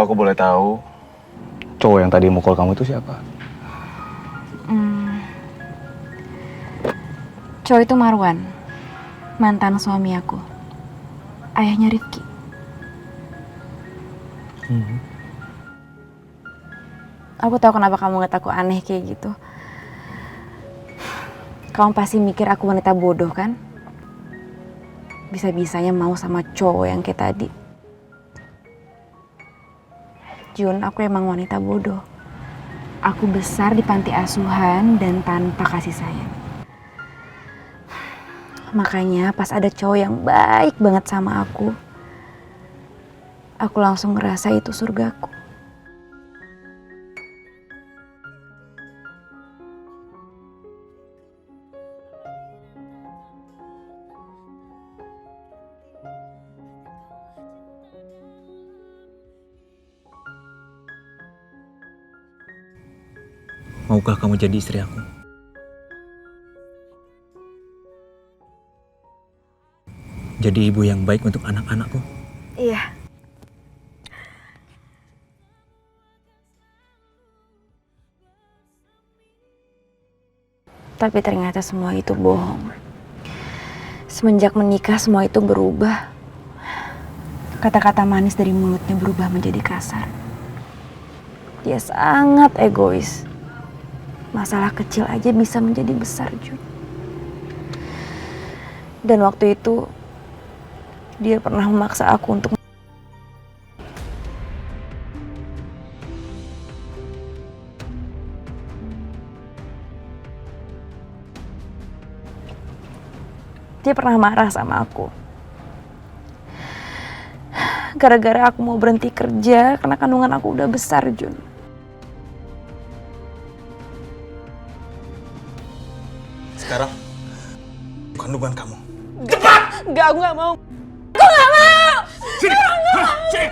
Kalau aku boleh tahu, cowok yang tadi mukul kamu itu siapa? Cowok itu Marwan, mantan suami aku, ayahnya Rifki. Aku tahu kenapa kamu ngeliat aku aneh kayak gitu. Kamu pasti mikir aku wanita bodoh kan? Bisa-bisanya mau sama cowok yang kayak tadi. Jun, aku emang wanita bodoh. Aku besar di panti asuhan dan tanpa kasih sayang. Makanya pas ada cowok yang baik banget sama aku langsung ngerasa itu surgaku. Maukah kamu jadi istri aku? Jadi ibu yang baik untuk anak-anakku? Iya. Tapi ternyata semua itu bohong. Semenjak menikah semua itu berubah. Kata-kata manis dari mulutnya berubah menjadi kasar. Dia sangat egois. Masalah kecil aja bisa menjadi besar, Jun. Dan waktu itu dia pernah memaksa aku untuk marah sama aku. Gara-gara aku mau berhenti kerja karena kandungan aku udah besar, Jun. Sekarang, kandungan kamu. Enggak, aku nggak mau. Aku nggak mau. Sini, sini.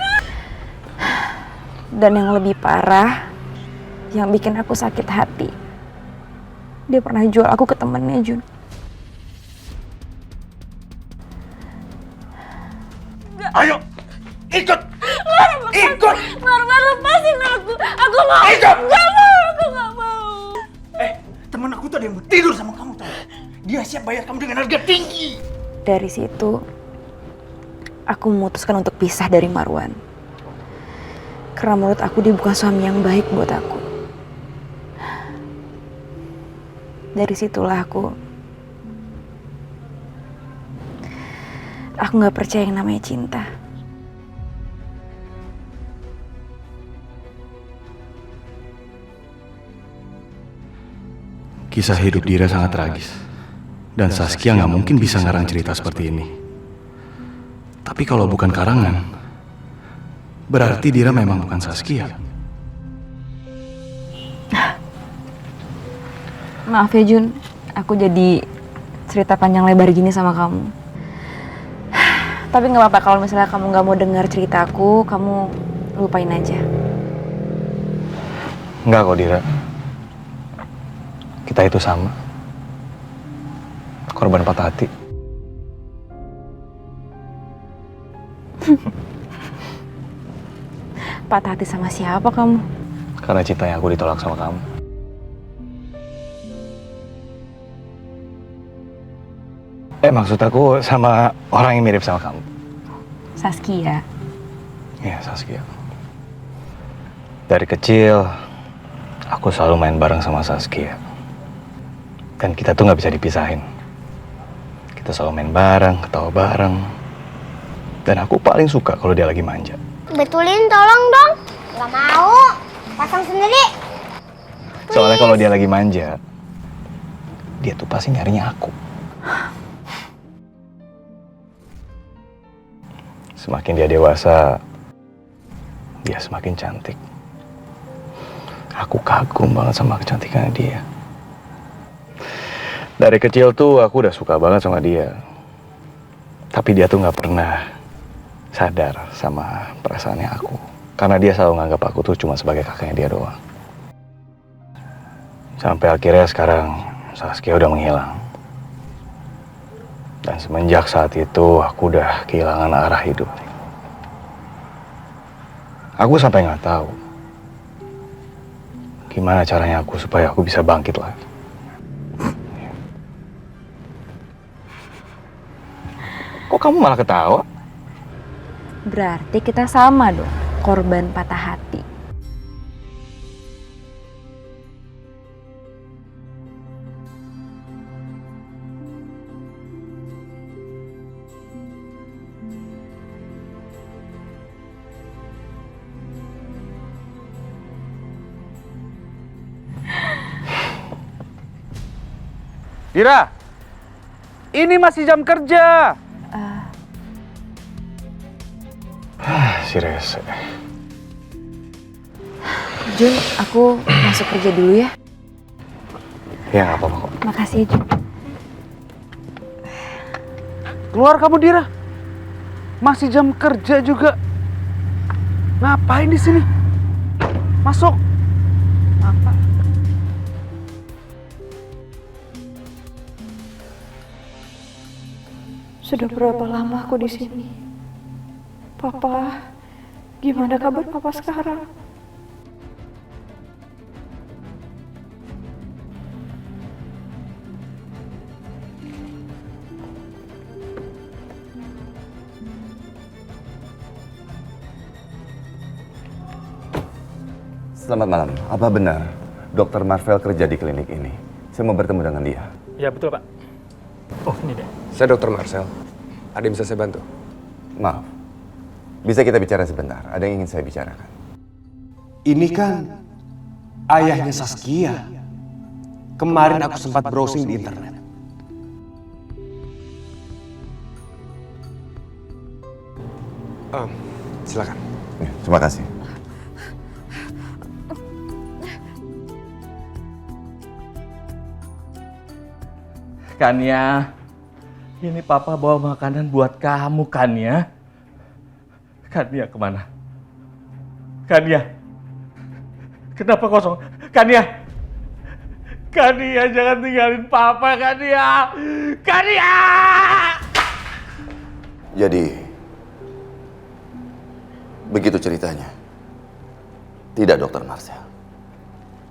Dan yang lebih parah, yang bikin aku sakit hati, dia pernah jual aku ke temennya, Jun. Ayo, ikut. Ikut. Marwan, lepasin aku. Aku mau. Ikut. Nggak mau, aku nggak mau. Teman aku tuh ada yang mau tidur sama kamu tau. Dia siap bayar kamu dengan harga tinggi. Dari situ, aku memutuskan untuk pisah dari Marwan. Karena menurut aku dia bukan suami yang baik buat aku. Dari situlah aku nggak percaya yang namanya cinta. Kisah hidup Dira sangat tragis. Dan Saskia nggak mungkin bisa ngarang cerita seperti ini. Tapi kalau bukan karangan, berarti Dira memang bukan Saskia. Maaf ya, Jun. Aku jadi cerita panjang lebar gini sama kamu. Tapi nggak apa-apa kalau misalnya kamu nggak mau dengar ceritaku, kamu lupain aja. Enggak kok, Dira. Kita itu sama. Korban patah hati. Patah hati sama siapa kamu? Karena cintanya aku ditolak sama kamu. Maksud aku sama orang yang mirip sama kamu. Saskia. Iya, Saskia. Dari kecil, aku selalu main bareng sama Saskia. Dan kita tuh nggak bisa dipisahin. Kita selalu main bareng, ketawa bareng. Dan aku paling suka kalau dia lagi manja. Betulin tolong dong. Gak mau. Pasang sendiri. Soalnya kalau dia lagi manja, dia tuh pasti nyarinya aku. Semakin dia dewasa, dia semakin cantik. Aku kagum banget sama kecantikannya dia. Dari kecil tuh aku udah suka banget sama dia. Tapi dia tuh nggak pernah sadar sama perasaannya aku. Karena dia selalu nganggap aku tuh cuma sebagai kakaknya dia doang. Sampai akhirnya sekarang Saskia udah menghilang. Dan semenjak saat itu aku udah kehilangan arah hidup. Aku sampai nggak tahu gimana caranya aku supaya aku bisa bangkit lagi. Kok kamu malah ketawa? Berarti kita sama dong, korban patah hati. Dira, ini masih jam kerja. Si Rese. Jun, aku masuk kerja dulu ya. Ya nggak apa-apa kok. Makasih ya, Jun. Keluar kamu, Dira. Masih jam kerja juga. Ngapain di sini? Masuk. Apa? Sudah berapa lama aku di sini? Papa, gimana kabar Papa sekarang? Selamat malam. Apa benar Dr. Marvel kerja di klinik ini? Saya mau bertemu dengan dia. Ya betul Pak. Oh ini deh. Saya Dr. Marcel. Ada yang bisa saya bantu? Maaf, bisa kita bicara sebentar? Ada yang ingin saya bicarakan. Ini kan ayahnya Saskia. Kemarin aku sempat browsing di internet. Silakan. Ya, terima kasih. Kania, ini Papa bawa makanan buat kamu, Kania. Kania kemana? Kania, kenapa kosong? Kania, Kania jangan tinggalin Papa, Kania. Kania! Jadi, begitu ceritanya. Tidak, Dr. Marcel.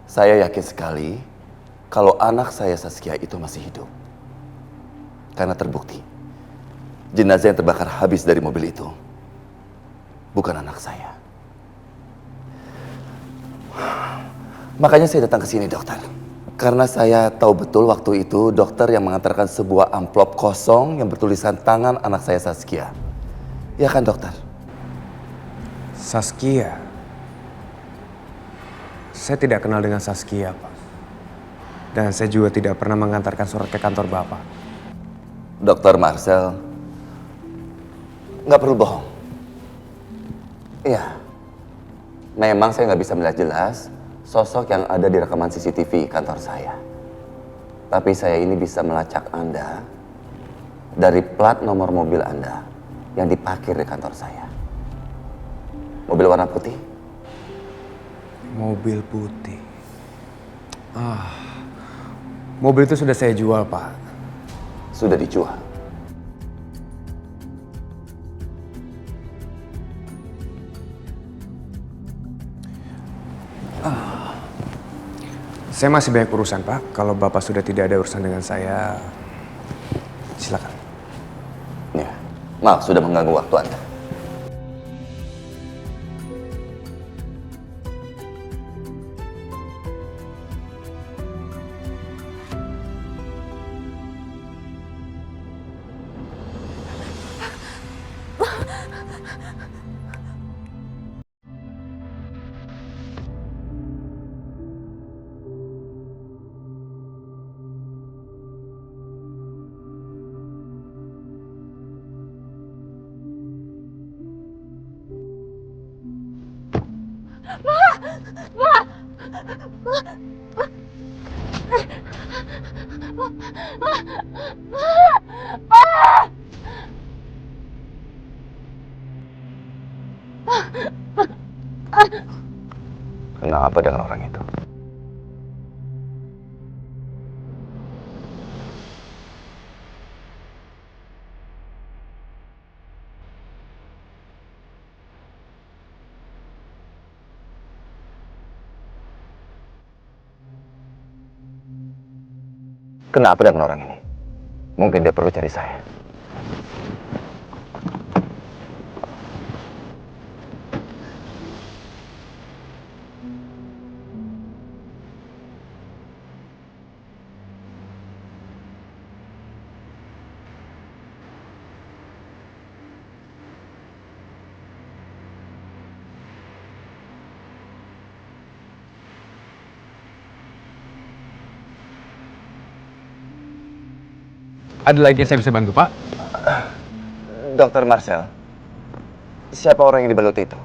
Saya yakin sekali kalau anak saya Saskia itu masih hidup. Karena terbukti, jenazah yang terbakar habis dari mobil itu bukan anak saya. Makanya saya datang ke sini, dokter. Karena saya tahu betul waktu itu dokter yang mengantarkan sebuah amplop kosong yang bertulisan tangan anak saya Saskia. Ya kan, dokter? Saskia. Saya tidak kenal dengan Saskia, Pak. Dan saya juga tidak pernah mengantarkan surat ke kantor Bapak. Dr. Marcel, nggak perlu bohong. Iya, memang saya nggak bisa melihat jelas sosok yang ada di rekaman CCTV kantor saya. Tapi saya ini bisa melacak Anda dari plat nomor mobil Anda yang diparkir di kantor saya. Mobil warna putih. Mobil putih. Mobil itu sudah saya jual, Pak. Sudah dijual. Saya masih banyak urusan, Pak. Kalau Bapak sudah tidak ada urusan dengan saya, silakan. Ya, maaf sudah mengganggu waktu Anda. Kenapa dengan orang itu? Kenapa dengan orang ini? Mungkin dia perlu cari saya. Ada lagi yang saya bisa bantu, Pak? Dokter Marcel, siapa orang yang dibalut itu?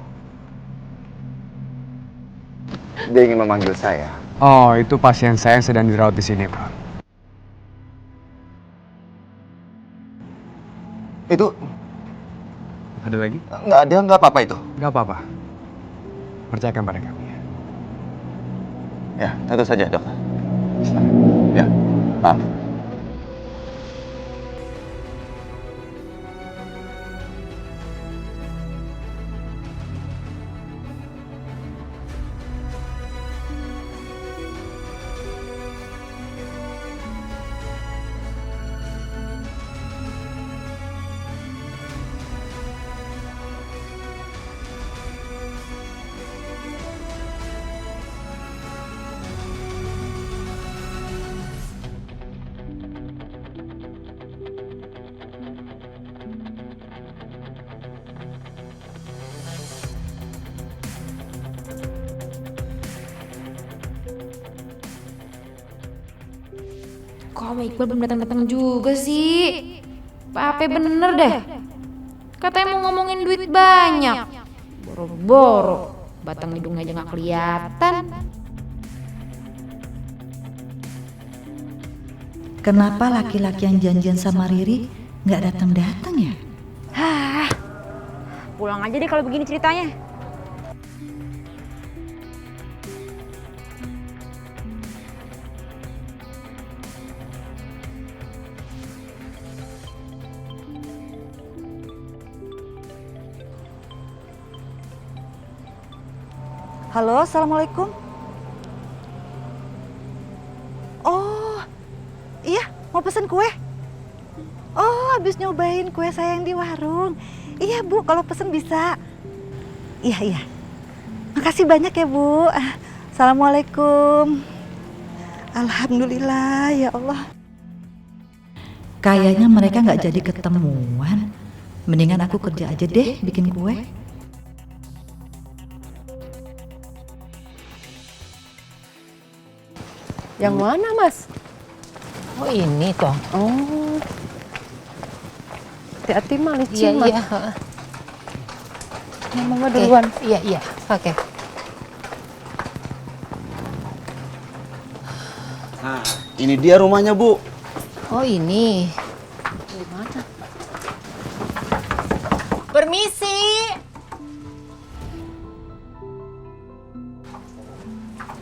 Dia ingin memanggil saya. Oh, itu pasien saya yang sedang dirawat di sini, Pak. Itu Ada lagi? nggak ada, nggak apa-apa itu. Nggak apa-apa. Percayakan pada kami. Ya, tentu saja dokter. Ya, maaf. Kok Om Iqbal belum datang-datang juga sih? Pape bener deh. Katanya mau ngomongin duit banyak. Boro-boro. Batang hidungnya aja gak kelihatan. Kenapa laki-laki yang janjian sama Riri nggak datang-datang ya? Hah. Pulang aja deh kalau begini ceritanya. Halo, assalamualaikum. Oh, iya, mau pesen kue? Oh, habis nyobain kue saya yang di warung. Iya Bu, kalau pesen bisa. Iya, iya. Makasih banyak ya Bu. Assalamualaikum. Alhamdulillah ya Allah. Kayaknya mereka nggak jadi ketemuan. Mendingan aku kerja aja deh bikin kue. Yang mana, Mas? Oh, ini toh. Oh. Hati-hati mah Iya, licin, Mas. iya. Ya, Mama duluan. Iya, iya. Oke. Nah, ini dia rumahnya, Bu. Oh, ini. Gimana? Permisi.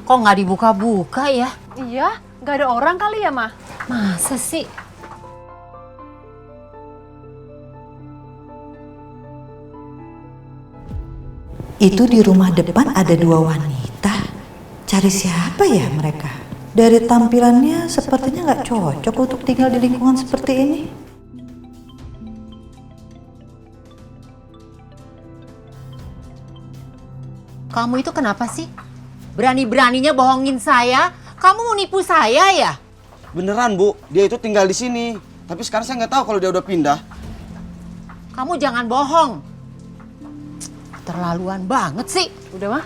Kok nggak dibuka-buka ya? Iya, nggak ada orang kali ya, Ma? Masa sih? Itu di rumah depan ada dua wanita. Cari siapa ya mereka? Dari tampilannya sepertinya nggak cocok untuk tinggal di lingkungan seperti ini. Kamu itu kenapa sih? Berani-beraninya bohongin saya? Kamu mau nipu saya ya? Beneran Bu, dia itu tinggal di sini. Tapi sekarang saya nggak tahu kalau dia udah pindah. Kamu jangan bohong. Terlaluan banget sih. Udah, Mah.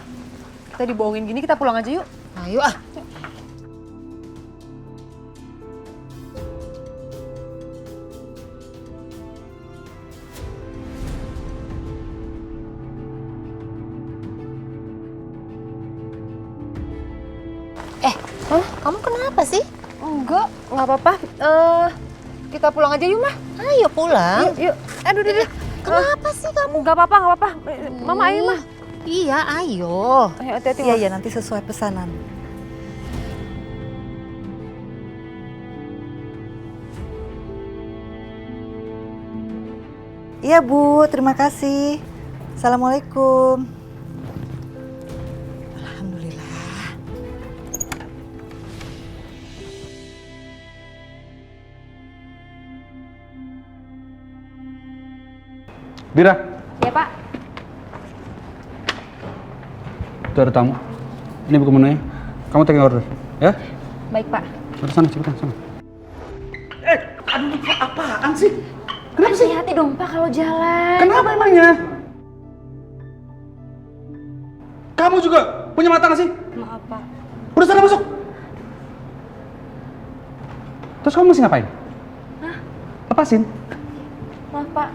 Kita dibohongin gini, kita pulang aja yuk. Ayo ah. Hah? Kamu kenapa sih? Enggak, nggak apa-apa. Kita pulang aja yuk, Mah. Ayo pulang. Yuk, yuk. Aduh, deh. Kenapa sih kamu? Nggak apa-apa, nggak apa-apa. Mama, ayo, Mah. Iya, ayo. Ayo, hati-hati, Iya, Mah. iya nanti sesuai pesanan. Iya Bu, terima kasih. Assalamualaikum. Alhamdulillah. Dira, Ya, Pak. itu ada tamu. Ini buku menunya. Kamu take order, ya? Baik, Pak. Sana, cepetan, sana. Aduh, apaan sih? Kenapa sih? Hati-hati dong, Pak, kalau jalan. Kenapa emangnya? Kamu juga punya mata nggak sih? Maaf, Pak. Udah sana masuk. Terus kamu masih ngapain? Hah? Lepasin. Maaf, Pak.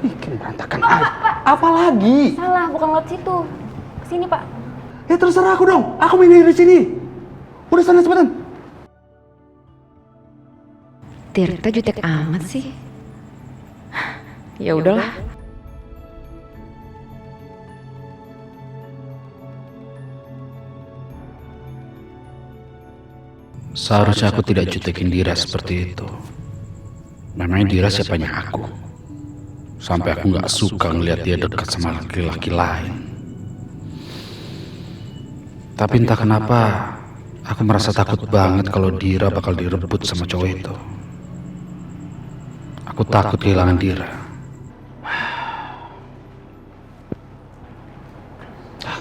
Ih, kayak berantakan aja. Apa lagi? Salah, bukan lewat situ. Kesini, Pak. Ya terserah aku dong. Aku main dari sini. Udah sana cepetan. Tirta jutek amat sih. Ya udahlah. Seharusnya aku tidak jutekin Dira seperti itu. Memangnya Dira siapanya aku? Sampai aku nggak suka ngeliat dia dekat sama laki-laki lain. Tapi entah kenapa, aku merasa takut banget kalau Dira bakal direbut sama cowok itu. Aku takut kehilangan Dira.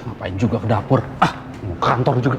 Ngapain juga ke dapur? Mau kantor juga.